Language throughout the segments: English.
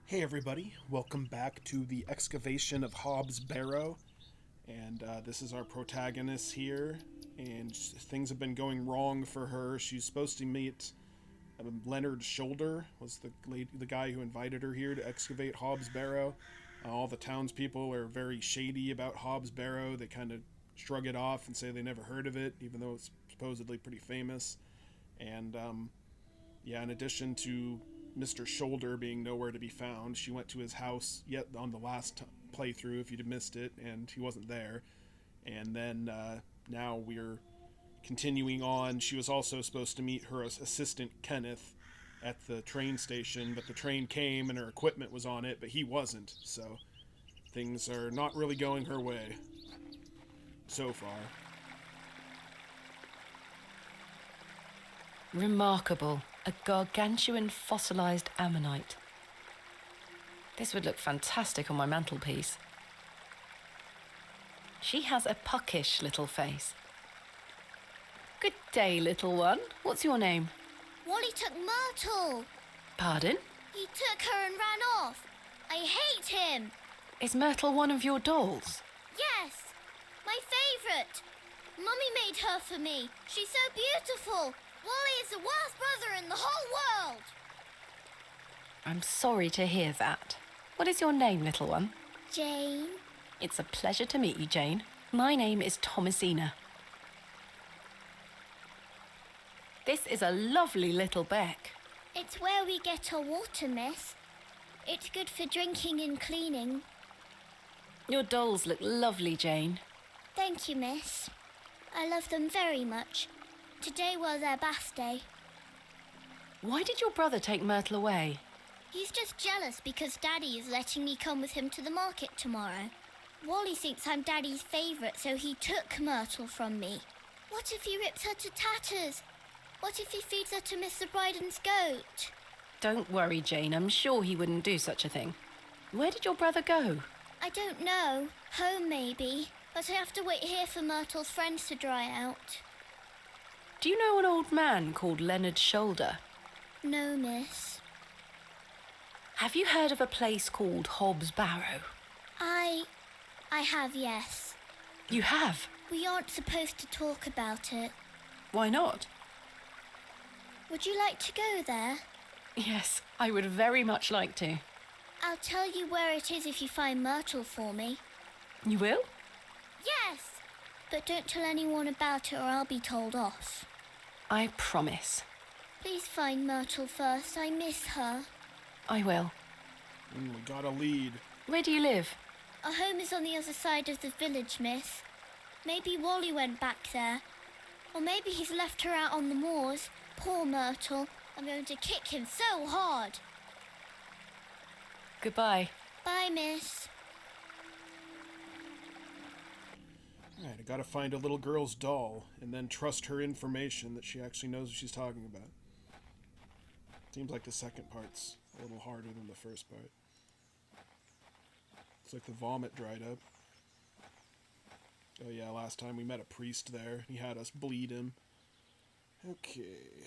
Hey everybody, welcome back to the Excavation of Hobbs Barrow. And this is our protagonist here, and things have been going wrong for her. She's supposed to meet Leonard Shoulder, was the guy who invited her here to excavate Hobbs Barrow. All the townspeople are very shady about Hobbs Barrow. They kind of shrug it off and say they never heard of it, even though it's supposedly pretty famous. And yeah, in addition to Mr. Shoulder being nowhere to be found, she went to his house yet on the last playthrough, if you'd missed it, and he wasn't there. And then now we're continuing on. She was also supposed to meet her assistant Kenneth at the train station, but the train came and her equipment was on it, but he wasn't. So things are not really going her way so far. Remarkable. A gargantuan fossilized ammonite. This would look fantastic on my mantelpiece. She has a puckish little face. Good day, little one. What's your name? Wally took Myrtle. Pardon? He took her and ran off. I hate him. Is Myrtle one of your dolls? Yes, my favourite. Mummy made her for me. She's so beautiful. Wally is the worst brother in the whole world. I'm sorry to hear that. What is your name, little one? Jane. It's a pleasure to meet you, Jane. My name is Thomasina. This is a lovely little beck. It's where we get our water, miss. It's good for drinking and cleaning. Your dolls look lovely, Jane. Thank you, miss. I love them very much. Today was their bath day. Why did your brother take Myrtle away? He's just jealous because Daddy is letting me come with him to the market tomorrow. Wally thinks I'm Daddy's favourite, so he took Myrtle from me. What if he rips her to tatters? What if he feeds her to Mr. Bryden's goat? Don't worry, Jane. I'm sure he wouldn't do such a thing. Where did your brother go? I don't know. Home, maybe. But I have to wait here for Myrtle's friends to dry out. Do you know an old man called Leonard Shoulder? No, miss. Have you heard of a place called Hobbs Barrow? I have, yes. You have? We aren't supposed to talk about it. Why not? Would you like to go there? Yes, I would very much like to. I'll tell you where it is if you find Myrtle for me. You will? Yes! But don't tell anyone about it or I'll be told off. I promise. Please find Myrtle first. I miss her. I will. We got a lead. Where do you live? Our home is on the other side of the village, miss. Maybe Wally went back there. Or maybe he's left her out on the moors. Poor Myrtle. I'm going to kick him so hard. Goodbye. Bye, miss. Alright, I gotta find a little girl's doll, and then trust her information that she actually knows what she's talking about. Seems like the second part's a little harder than the first part. Looks like the vomit dried up. Oh yeah, last time we met a priest there. He had us bleed him. Okay.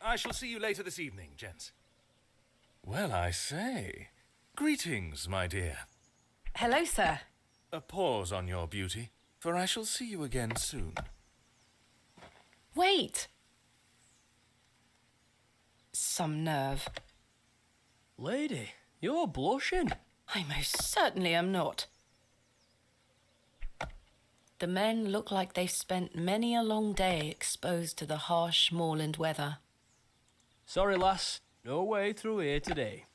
I shall see you later this evening, gents. Well, I say. Greetings, my dear. Hello, sir. A pause on your beauty, for I shall see you again soon. Wait! Some nerve. Lady, you're blushing. I most certainly am not. The men look like they've spent many a long day exposed to the harsh moorland weather. Sorry, lass. No way through here today.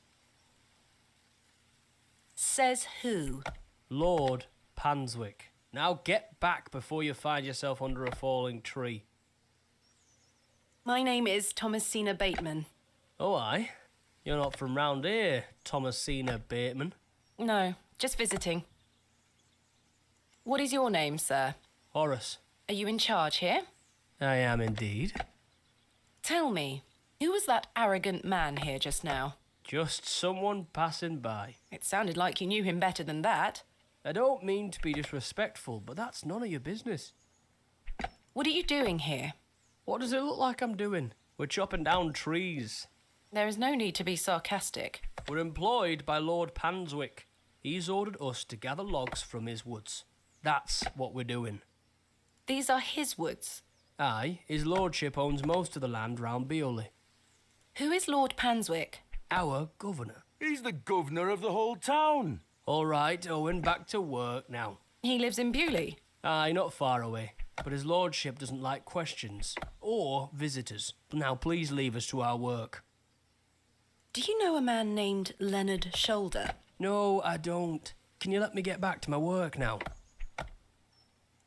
Says who? Lord Panswick. Now get back before you find yourself under a falling tree. My name is Thomasina Bateman. Oh, aye? You're not from round here, Thomasina Bateman. No, just visiting. What is your name, sir? Horace. Are you in charge here? I am indeed. Tell me, who was that arrogant man here just now? Just someone passing by. It sounded like you knew him better than that. I don't mean to be disrespectful, but that's none of your business. What are you doing here? What does it look like I'm doing? We're chopping down trees. There is no need to be sarcastic. We're employed by Lord Panswick. He's ordered us to gather logs from his woods. That's what we're doing. These are his woods. Aye, his lordship owns most of the land round Beoley. Who is Lord Panswick? Our governor. He's the governor of the whole town. All right, Owen, back to work now. He lives in Bewley. Aye, not far away. But his lordship doesn't like questions. Or visitors. Now, please leave us to our work. Do you know a man named Leonard Shoulder? No, I don't. Can you let me get back to my work now?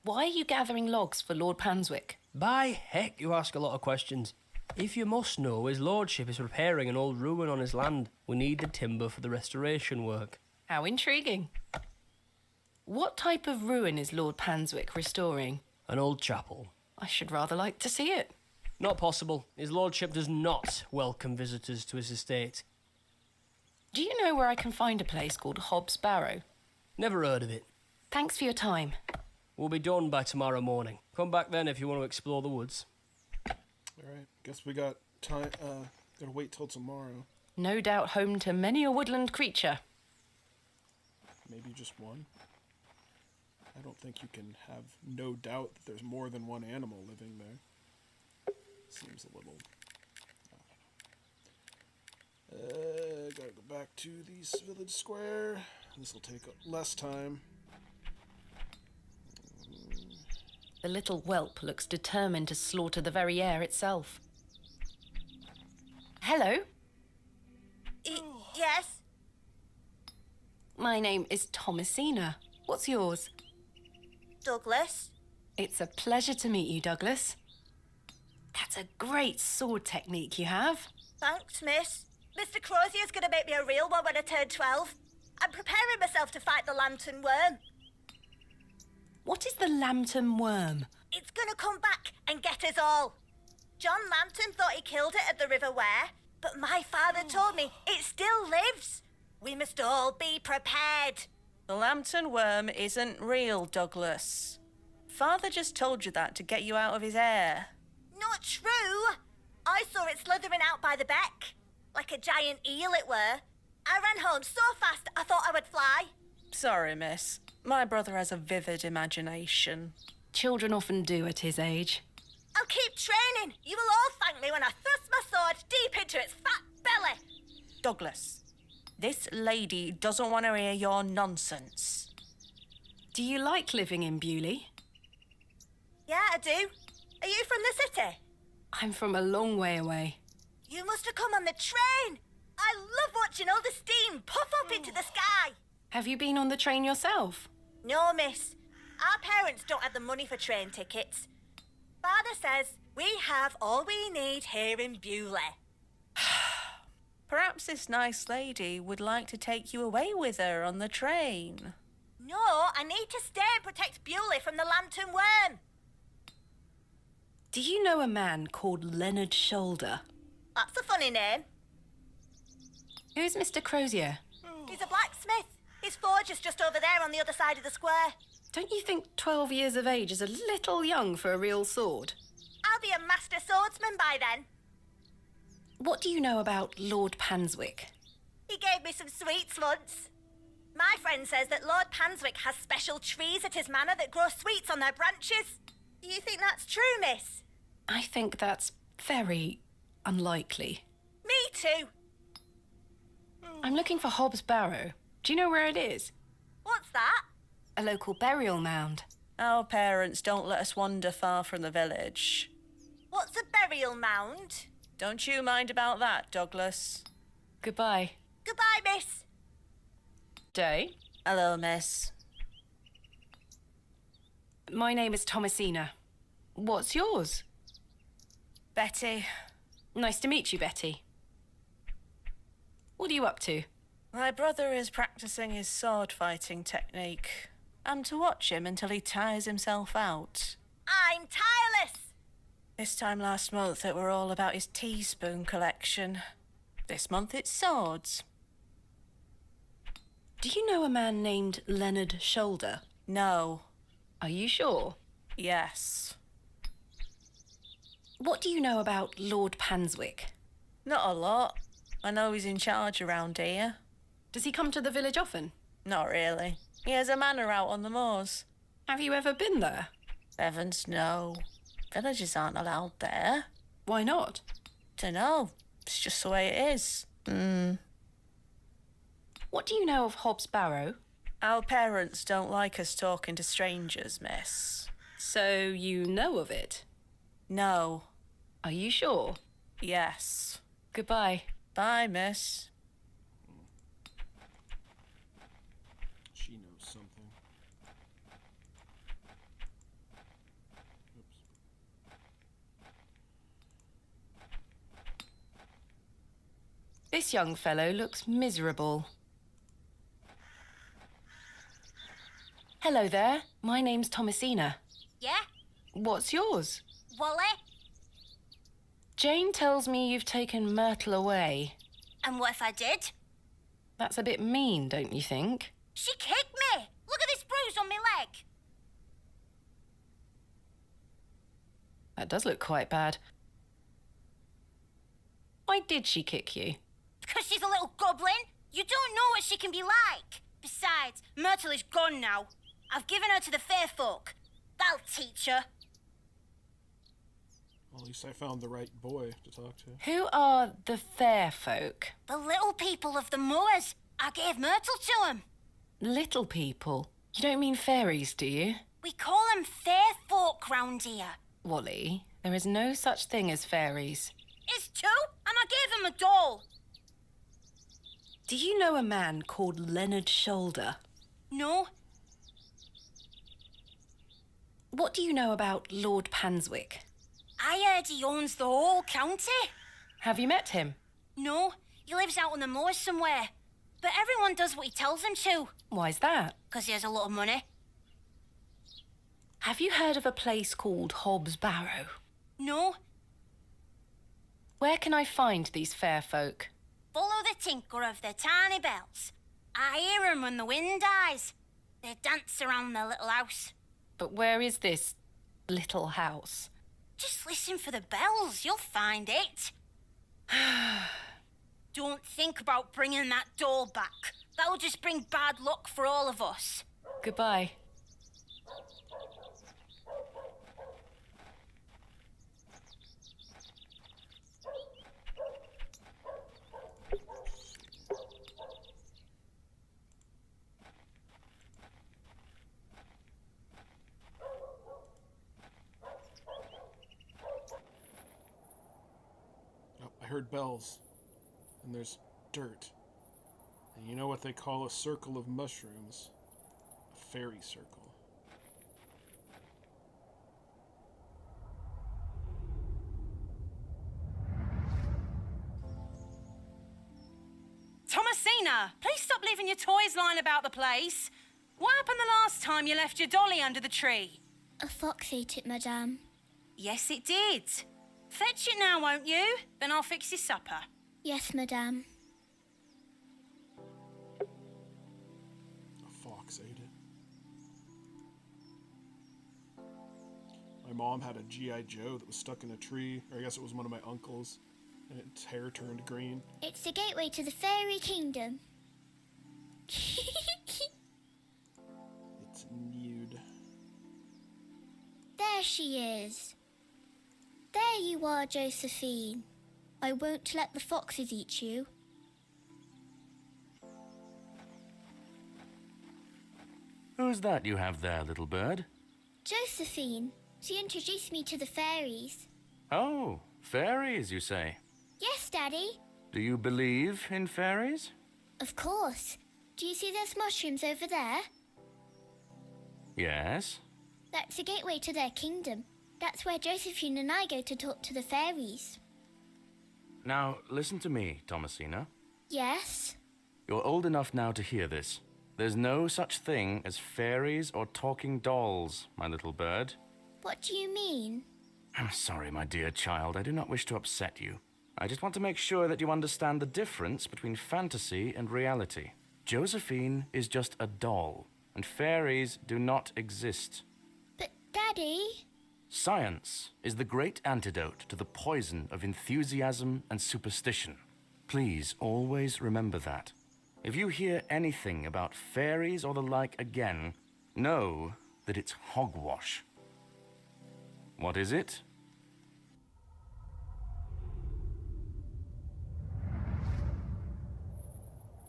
Why are you gathering logs for Lord Panswick? By heck, you ask a lot of questions. If you must know, his lordship is repairing an old ruin on his land. We need the timber for the restoration work. How intriguing. What type of ruin is Lord Panswick restoring? An old chapel. I should rather like to see it. Not possible. His lordship does not welcome visitors to his estate. Do you know where I can find a place called Hobbs Barrow? Never heard of it. Thanks for your time. We'll be done by tomorrow morning. Come back then if you want to explore the woods. Alright, guess we got time, gotta wait till tomorrow. No doubt home to many a woodland creature. Maybe just one? I don't think you can have no doubt that there's more than one animal living there. Seems a little... gotta go back to the village square. This will take less time. The little whelp looks determined to slaughter the very air itself. Hello, Yes? my name is Thomasina. What's yours? Douglas? It's a pleasure to meet you, Douglas. That's a great sword technique you have. Thanks, miss. Mr. Crozier's gonna make me a real one when I turn 12. I'm preparing myself to fight the lantern worm. What is the lambton worm? It's gonna come back and get us all. John Lambton thought he killed it at the River Ware, but my father told me it still lives. We must all be prepared. The lambton worm isn't real, Douglas. Father just told you that to get you out of his hair. Not true. I saw it slithering out by the beck. Like a giant eel it were. I ran home so fast I thought I would fly. Sorry, miss. My brother has a vivid imagination. Children often do at his age. I'll keep training. You will all thank me when I thrust my sword deep into its fat belly. Douglas, this lady doesn't want to hear your nonsense. Do you like living in Bewley? Yeah, I do. Are you from the city? I'm from a long way away. You must have come on the train. I love watching all the steam puff up into the sky. Have you been on the train yourself? No, miss. Our parents don't have the money for train tickets. Father says we have all we need here in Bewley. Perhaps this nice lady would like to take you away with her on the train. No, I need to stay and protect Bewley from the lantern worm. Do you know a man called Leonard Shoulder? That's a funny name. Who's Mr. Crozier? He's a blacksmith. His forge is just over there on the other side of the square. Don't you think 12 years of age is a little young for a real sword? I'll be a master swordsman by then. What do you know about Lord Panswick? He gave me some sweets once. My friend says that Lord Panswick has special trees at his manor that grow sweets on their branches. Do you think that's true, miss? I think that's very unlikely. Me too. I'm looking for Hobbs Barrow. Do you know where it is? What's that? A local burial mound. Our parents don't let us wander far from the village. What's a burial mound? Don't you mind about that, Douglas. Goodbye. Goodbye, miss. Day. Hello, miss. My name is Thomasina. What's yours? Betty. Nice to meet you, Betty. What are you up to? My brother is practicing his sword fighting technique. I'm to watch him until he tires himself out. I'm tireless. This time last month it were all about his teaspoon collection. This month it's swords. Do you know a man named Leonard Shoulder? No. Are you sure? Yes. What do you know about Lord Panswick? Not a lot. I know he's in charge around here. Does he come to the village often? Not really. He has a manor out on the moors. Have you ever been there? Heavens, no. Villagers aren't allowed there. Why not? Dunno. It's just the way it is. What do you know of Hobbs Barrow? Our parents don't like us talking to strangers, miss. So you know of it? No. Are you sure? Yes. Goodbye. Bye, miss. She knows something. Oops. This young fellow looks miserable. Hello there. My name's Thomasina. Yeah? What's yours? Wally? Jane tells me you've taken Myrtle away. And what if I did? That's a bit mean, don't you think? She kicked me! Look at this bruise on my leg! That does look quite bad. Why did she kick you? Because she's a little goblin. You don't know what she can be like. Besides, Myrtle is gone now. I've given her to the fair folk. That'll teach her. Well, at least I found the right boy to talk to. Who are the fair folk? The little people of the moors. I gave Myrtle to them. Little people? You don't mean fairies, do you? We call them fair folk round here. Wally, there is no such thing as fairies. It's two, and I gave him a doll. Do you know a man called Leonard Shoulder? No, What do you know about Lord Panswick? I heard he owns the whole county. Have you met him? No, he lives out on the moors somewhere. But everyone does what he tells them to, Why's that? 'cause he has a lot of money. Have you heard of a place called Hobbs Barrow? No, Where can I find these fair folk? follow the tinkle of their tiny bells. I hear 'em when the wind dies. They dance around their little house. But where is this little house? Just listen for the bells, you'll find it. Don't think about bringing that doll back. That'll just bring bad luck for all of us. Goodbye. Oh, I heard bells. And there's dirt. And you know what they call a circle of mushrooms? A fairy circle. Thomasina, please stop leaving your toys lying about the place. What happened the last time you left your dolly under the tree? A fox ate it, madame. Yes, it did. Fetch it now, won't you? Then I'll fix your supper. Yes, madame. A fox ate it. My mom had a G.I. Joe that was stuck in a tree, or I guess it was one of my uncles, and its hair turned green. It's the gateway to the fairy kingdom. It's nude. There she is. There you are, Josephine. I won't let the foxes eat you. Who's that you have there, little bird? Josephine. She introduced me to the fairies. Oh, fairies, you say? Yes, Daddy. Do you believe in fairies? Of course. Do you see those mushrooms over there? Yes. That's the gateway to their kingdom. That's where Josephine and I go to talk to the fairies. Now, listen to me, Thomasina. Yes? You're old enough now to hear this. There's no such thing as fairies or talking dolls, my little bird. What do you mean? I'm sorry, my dear child. I do not wish to upset you. I just want to make sure that you understand the difference between fantasy and reality. Josephine is just a doll, and fairies do not exist. But, Daddy... Science is the great antidote to the poison of enthusiasm and superstition. Please always remember that. If you hear anything about fairies or the like again, know that it's hogwash. What is it?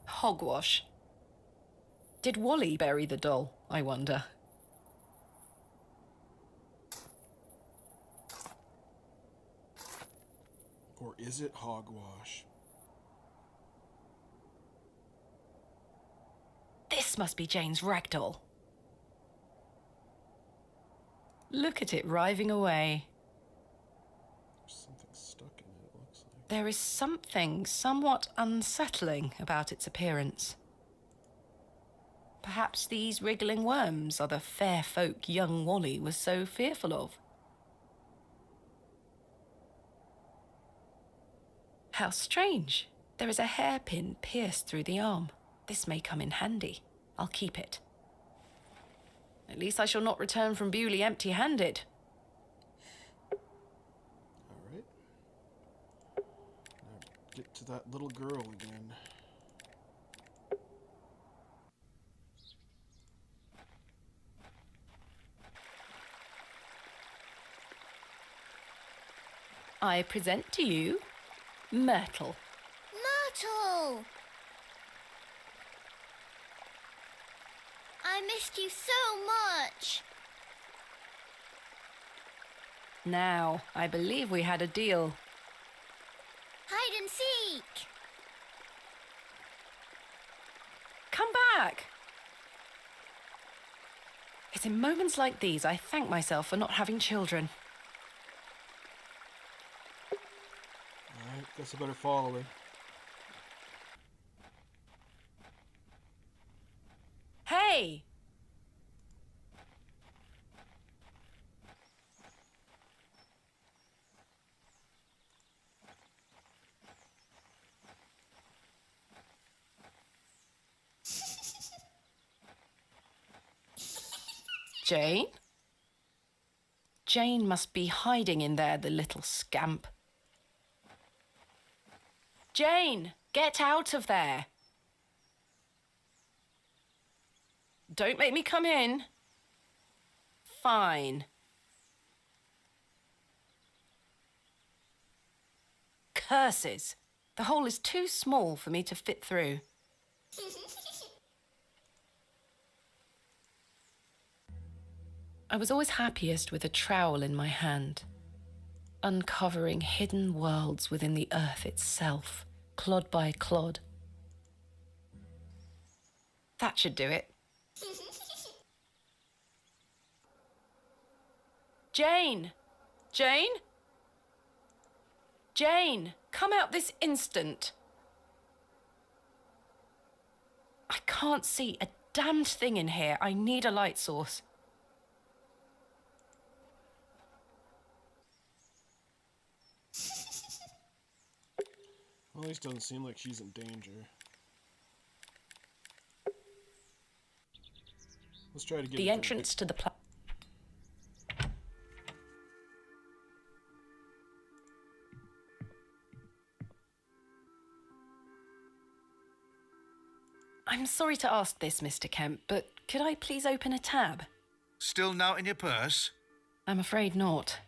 Hogwash. Did Wally bury the doll, I wonder? Or is it hogwash? This must be Jane's ragdoll. Look at it writhing away. There's something stuck in it, it looks like. There is something somewhat unsettling about its appearance. Perhaps these wriggling worms are the fair folk young Wally was so fearful of. How strange. There is a hairpin pierced through the arm. This may come in handy. I'll keep it. At least I shall not return from Bewley empty-handed. Alright. Now get to that little girl again. I present to you Myrtle. Myrtle! I missed you so much. Now, I believe we had a deal. Hide and seek. Come back! It's in moments like these I thank myself for not having children. Alright, guess I better follow her. Hey! Jane? Jane must be hiding in there, the little scamp. Jane, get out of there! Don't make me come in. Fine. Curses! The hole is too small for me to fit through. I was always happiest with a trowel in my hand, uncovering hidden worlds within the earth itself, clod by clod. That should do it. Jane! Jane? Jane, come out this instant. I can't see a damned thing in here. I need a light source. Well, at least doesn't seem like she's in danger. Let's try to get The entrance to the I'm sorry to ask this, Mr. Kemp, but could I please open a tab? Still not in your purse? I'm afraid not.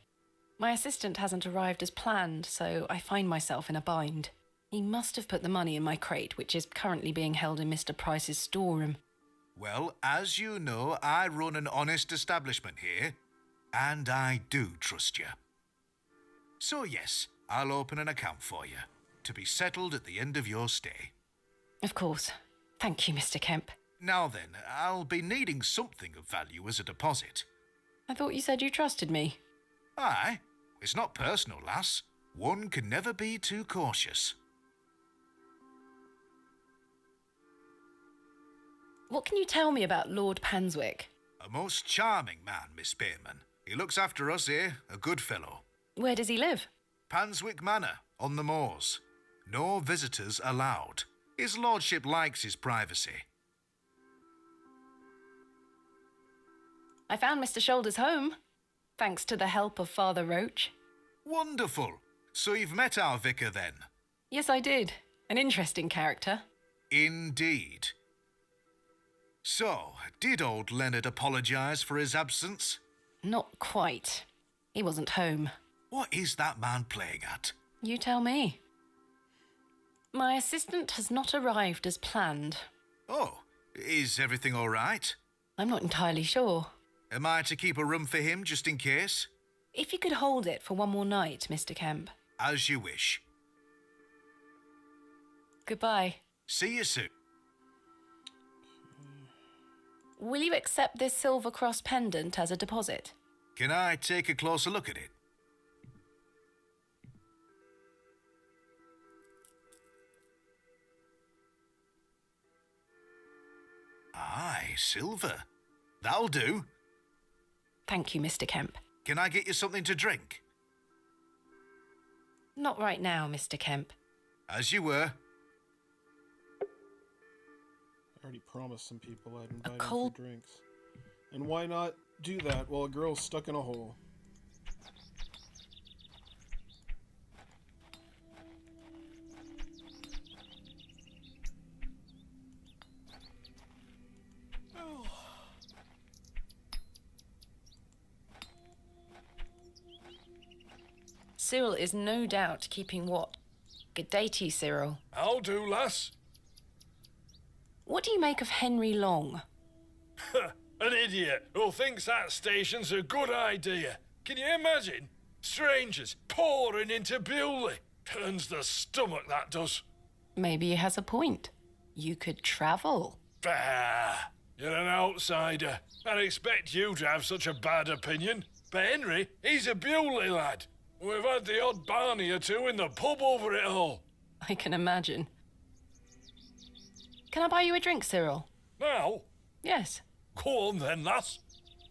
My assistant hasn't arrived as planned, so I find myself in a bind. He must have put the money in my crate, which is currently being held in Mr. Price's storeroom. Well, as you know, I run an honest establishment here, and I do trust you. So yes, I'll open an account for you, to be settled at the end of your stay. Of course. Thank you, Mr. Kemp. Now then, I'll be needing something of value as a deposit. I thought you said you trusted me. Aye, it's not personal, lass. One can never be too cautious. What can you tell me about Lord Panswick? A most charming man, Miss Bateman. He looks after us here, a good fellow. Where does he live? Panswick Manor, on the moors. No visitors allowed. His lordship likes his privacy. I found Mr. Shoulder's home. thanks to the help of Father Roach. Wonderful. So you've met our vicar then? Yes, I did. An interesting character. Indeed. So, did old Leonard apologise for his absence? Not quite. He wasn't home. What is that man playing at? You tell me. My assistant has not arrived as planned. Oh, is everything all right? I'm not entirely sure. Am I to keep a room for him just in case? If you could hold it for one more night, Mr. Kemp. As you wish. Goodbye. See you soon. Will you accept this silver cross pendant as a deposit? Can I take a closer look at it? Aye, silver. That'll do. Thank you, Mr. Kemp. Can I get you something to drink? Not right now, Mr. Kemp. As you were. I already promised some people I'd invite them cold- for drinks. And why not do that while a girl's stuck in a hole? Cyril is no doubt keeping what? Good day to you, Cyril. I'll do, lass. What do you make of Henry Long? An idiot who thinks that station's a good idea. Can you imagine? Strangers pouring into Bewley. Turns the stomach, that does. Maybe he has a point. You could travel. Bah! You're an outsider. I'd expect you to have such a bad opinion. But Henry, he's a Bewley lad. We've had the odd Barney or two in the pub over it all. I can imagine. Can I buy you a drink, Cyril? Now? Yes. Go on then, lass.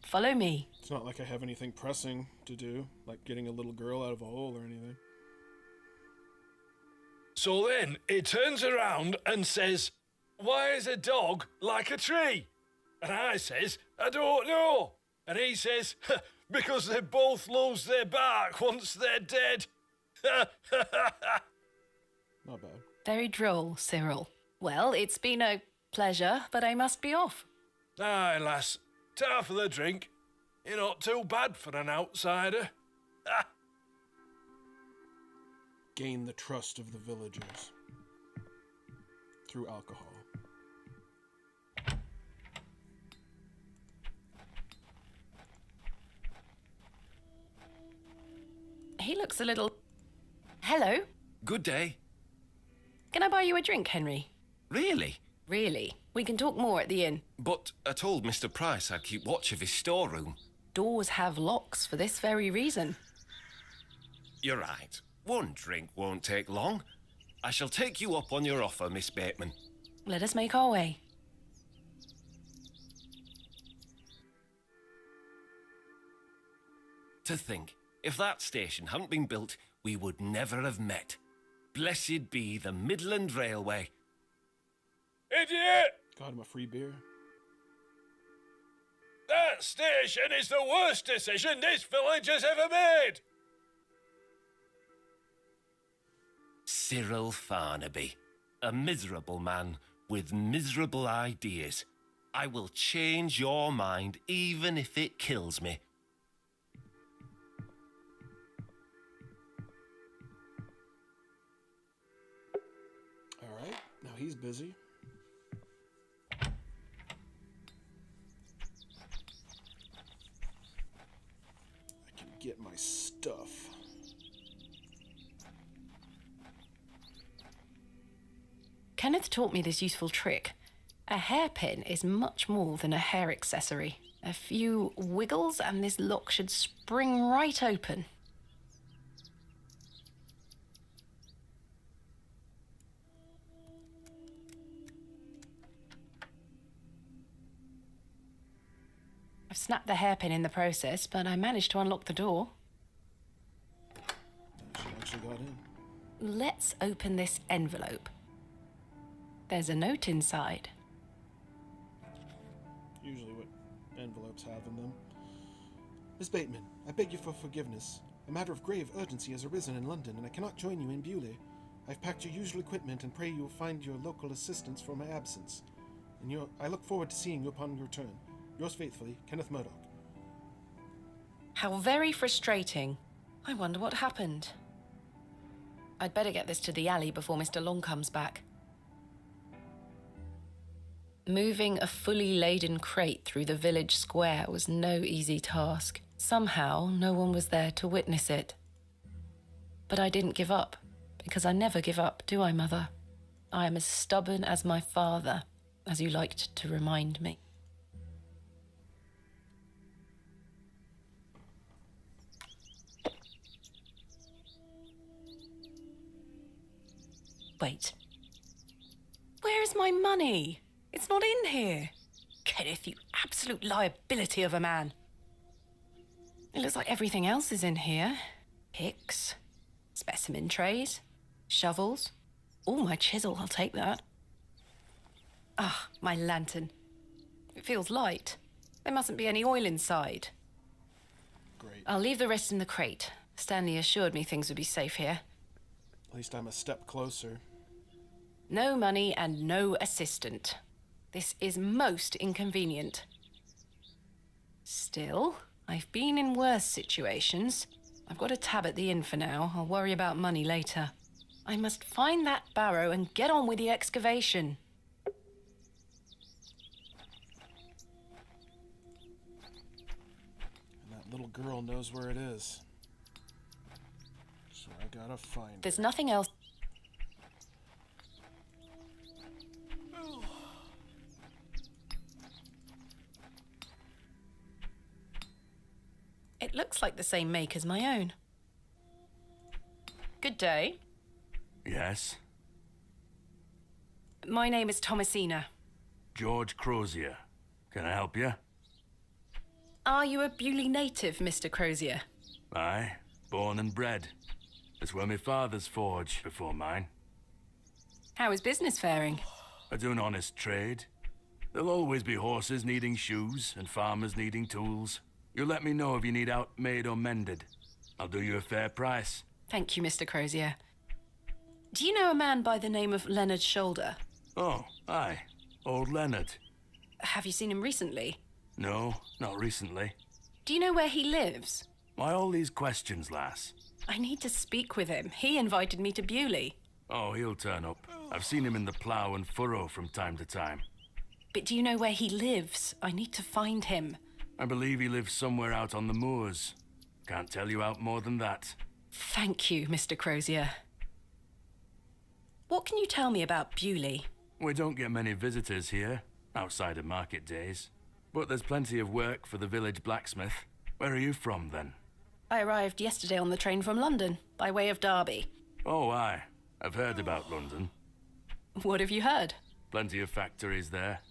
Follow me. It's not like I have anything pressing to do, like getting a little girl out of a hole or anything. So then he turns around and says, "Why is a dog like a tree?" And I says, "I don't know." And he says, "Because they both lose their bark once they're dead." Not bad. Very droll, Cyril. Well, it's been a pleasure, but I must be off. Aye, lass. Ta for the drink. You're not too bad for an outsider. Gain the trust of the villagers through alcohol. He looks a little... Hello? Good day. Can I buy you a drink, Henry? Really? Really? We can talk more at the inn. But I told Mr. Price I'd keep watch of his storeroom. Doors have locks for this very reason. You're right. One drink won't take long. I shall take you up on your offer, Miss Bateman. Let us make our way. To think, if that station hadn't been built, we would never have met. Blessed be the Midland Railway. Idiot! Got him a free beer. That station is the worst decision this village has ever made! Cyril Farnaby, a miserable man with miserable ideas. I will change your mind even if it kills me. All right, now he's busy. I can get my stuff. Kenneth taught me this useful trick. A hairpin is much more than a hair accessory. A few wiggles and this lock should spring right open. I've snapped the hairpin in the process, but I managed to unlock the door. She actually got in. Let's open this envelope. There's a note inside. Usually what envelopes have in them. Miss Bateman, I beg you for forgiveness. A matter of grave urgency has arisen in London, and I cannot join you in Bewley. I've packed your usual equipment and pray you will find your local assistance for my absence. And I look forward to seeing you upon your return. Yours faithfully, Kenneth Murdoch. How very frustrating. I wonder what happened. I'd better get this to the alley before Mr. Long comes back. Moving a fully laden crate through the village square was no easy task. Somehow, no one was there to witness it. But I didn't give up, because I never give up, do I, Mother? I am as stubborn as my father, as you liked to remind me. Wait. Where is my money? It's not in here. Kenneth, you absolute liability of a man. It looks like everything else is in here. Picks, specimen trays, shovels. Oh, my chisel, I'll take that. Ah, my lantern. It feels light. There mustn't be any oil inside. Great. I'll leave the rest in the crate. Stanley assured me things would be safe here. At least I'm a step closer. No money and no assistant. This is most inconvenient. Still, I've been in worse situations. I've got a tab at the inn for now. I'll worry about money later. I must find that Barrow and get on with the excavation. And that little girl knows where it is. So I gotta find it. There's nothing else. It looks like the same make as my own. Good day. Yes? My name is Thomasina. George Crozier. Can I help you? Are you a Bewley native, Mr. Crozier? Aye, born and bred. That's where my father's forge before mine. How is business faring? I do an honest trade. There'll always be horses needing shoes and farmers needing tools. You let me know if you need out made or mended. I'll do you a fair price. Thank you, Mr. Crozier. Do you know a man by the name of Leonard Shoulder? Oh, aye. Old Leonard. Have you seen him recently? No, not recently. Do you know where he lives? Why all these questions, lass? I need to speak with him. He invited me to Bewley. Oh, he'll turn up. I've seen him in the plough and furrow from time to time. But do you know where he lives? I need to find him. I believe he lives somewhere out on the moors. Can't tell you out more than that. Thank you, Mr. Crozier. What can you tell me about Bewley? We don't get many visitors here, outside of market days. But there's plenty of work for the village blacksmith. Where are you from, then? I arrived yesterday on the train from London, by way of Derby. Oh, aye. I've heard about London. What have you heard? Plenty of factories there.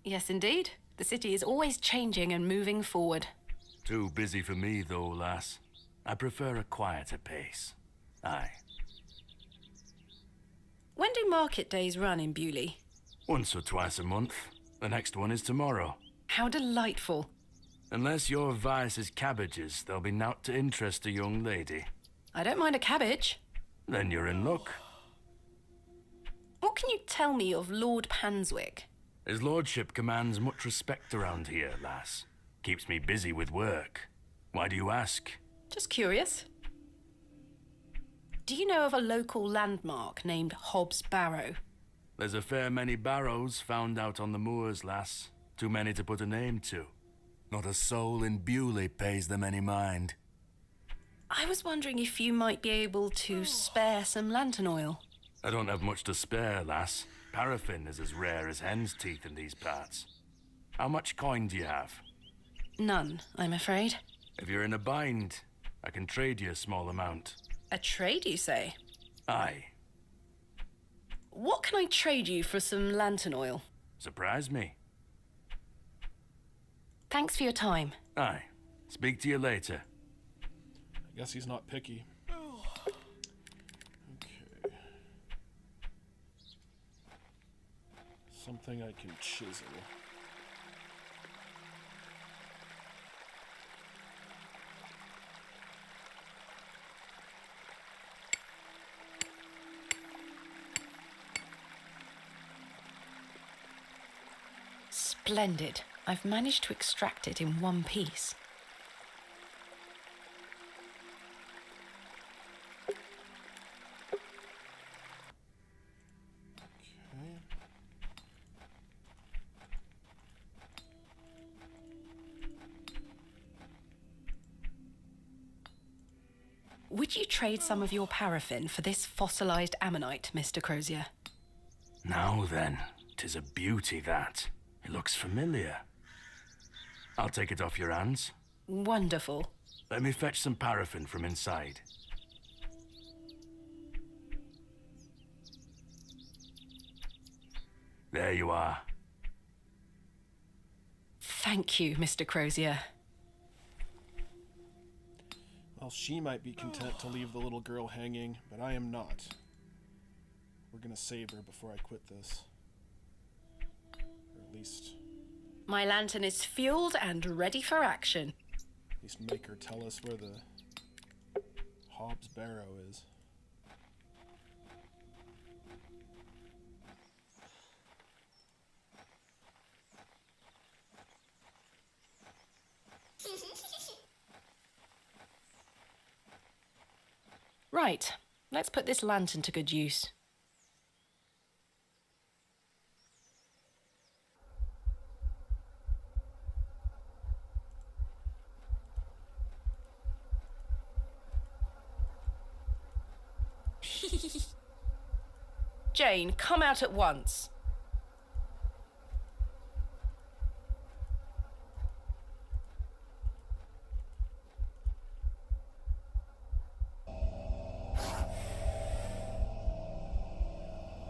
Yes, indeed. The city is always changing and moving forward. Too busy for me, though, lass. I prefer a quieter pace. Aye. When do market days run in Bewley? Once or twice a month. The next one is tomorrow. How delightful. Unless your vice is cabbages, there'll be naught to interest a young lady. I don't mind a cabbage. Then you're in luck. What can you tell me of Lord Panswick? His lordship commands much respect around here, lass. Keeps me busy with work. Why do you ask? Just curious. Do you know of a local landmark named Hobbs Barrow? There's a fair many barrows found out on the moors, lass. Too many to put a name to. Not a soul in Bewley pays them any mind. I was wondering if you might be able to spare some lantern oil. I don't have much to spare, lass. Paraffin is as rare as hen's teeth in these parts. How much coin do you have? None, I'm afraid. If you're in a bind, I can trade you a small amount. A trade, you say? Aye. What can I trade you for some lantern oil? Surprise me. Thanks for your time. Aye. Speak to you later. I guess he's not picky. Okay. Something I can chisel. Splendid. I've managed to extract it in one piece. Would you trade some of your paraffin for this fossilized ammonite, Mr. Crozier? Now then, 'tis a beauty that. It looks familiar. I'll take it off your hands. Wonderful. Let me fetch some paraffin from inside. There you are. Thank you, Mr. Crozier. Well, she might be content to leave the little girl hanging, but I am not. We're gonna save her before I quit this. Or at least My lantern is fueled and ready for action. make her tell us where the Hobbs Barrow is. Right, let's put this lantern to good use. Jane, come out at once.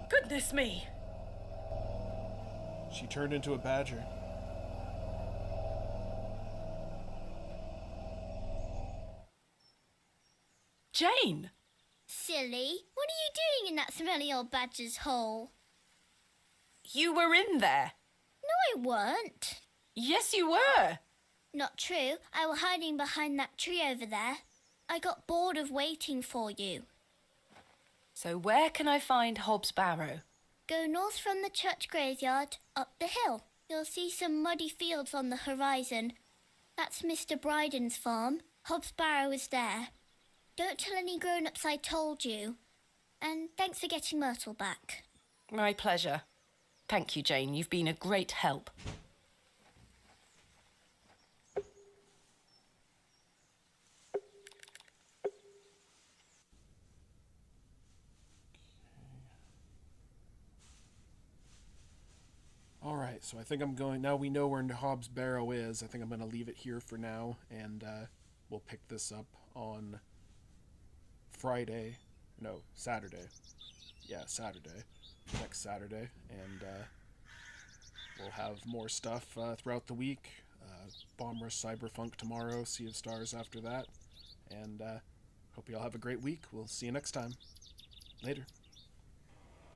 Goodness me! She turned into a badger. Jane! Silly, what are you doing in that smelly old badger's hole? You were in there. No, I weren't. Yes, you were. Not true. I was hiding behind that tree over there. I got bored of waiting for you. So where can I find Hobbs Barrow? Go north from the church graveyard, up the hill. You'll see some muddy fields on the horizon. That's Mr. Bryden's farm. Hobbs Barrow is there. Don't tell any grown-ups I told you. And thanks for getting Myrtle back. My pleasure. Thank you, Jane. You've been a great help. Alright, so I think I'm going... Now we know where Hobbs Barrow is. I think I'm going to leave it here for now, and we'll pick this up on Friday. No, Saturday. Yeah, Saturday. Next Saturday. And we'll have more stuff throughout the week. Bomb Rush Cyberfunk tomorrow. Sea of Stars after that. And hope you all have a great week. We'll see you next time. Later.